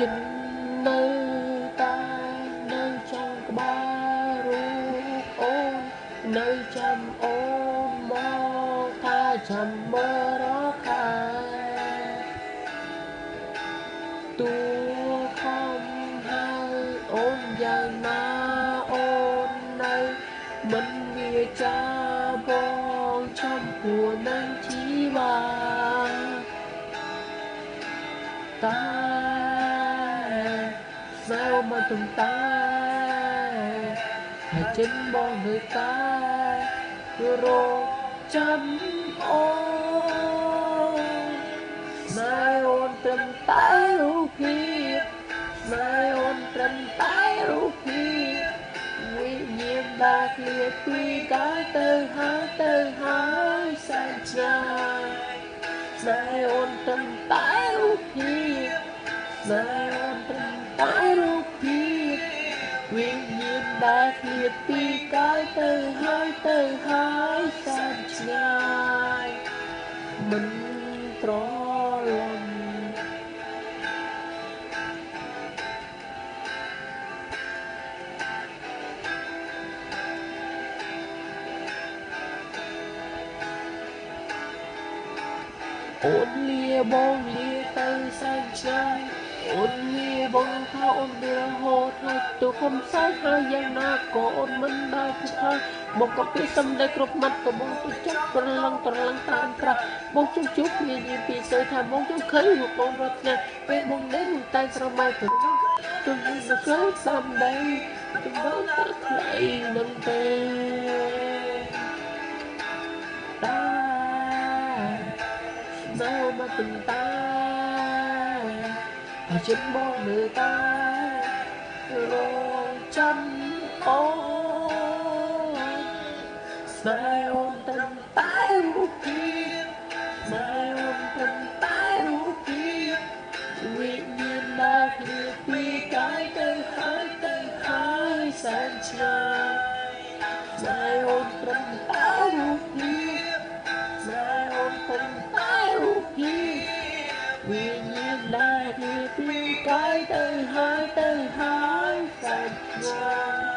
ចិត្តនៅតែនៅtrongក្បាលរូបអូននៅចាំអូនមកថាចាំមើលរាល់ខែទួខំហើយអូនយ៉ាងណាអូននៅមិនវាចាបងចំពោះនឹងជីវាតែស្នេហ៍មិនទំតែហើយចិត្តបងនៅតែរកចាំអូនស្នេហ៍អូនត្រឹមតែរូបភាពស្នេហ៍អូនត្រឹមតែរូបភាពវិញ្ញាណដែលឃ្លាតពីកាយទៅហើយសែនឆ្ងាយស្នេហ៍អូនត្រឹមតែរូបភាពស្នេហ៍អូនត្រឹមតែរូបភាពវិញ្ញាណដែលឃ្លាតពីកាយទៅហើយសែនឆ្ងាយមិនត្រឡប់អូនលាបងលាទៅសែនឆ្ងាយអូនលាបងថាអូនវារហូតហើយទូខំសាយហើយយ៉ាងណាក៏អូនមិនដែលគិតថាបងក៏ពីសំដីគ្រប់មាត់ក៏បងទៅចាប់ប្រឡងតាមប្រាស់បងជុំជួបគ្នាយីពីសើថាបងជុំឃើញមកបងរត់ណាពេលបងនេះមិនតែស្រមៃទៅជុំនេះទៅក្រោយសំដីជុំបងទៅថ្លៃនឹងទេនៅមកទំតែហើយចិត្តបងនៅតែរងចាំអូនស្នេហ៍អូនត្រឹមតែរូបភាពស្នេហ៍អូនត្រឹមតែរូបភាពវិញ្ញាណដែលឃ្លាតពីកាយទៅហើយសែនឆ្ងាយស្នេហ៍អូនត្រឹមតែរូបភាពស្នេហ៍អូនត្រឹមតែរូបភាពវិញ្ញាណដែលឃ្លាតពីកាយទៅហើយសែនឆ្ងាយ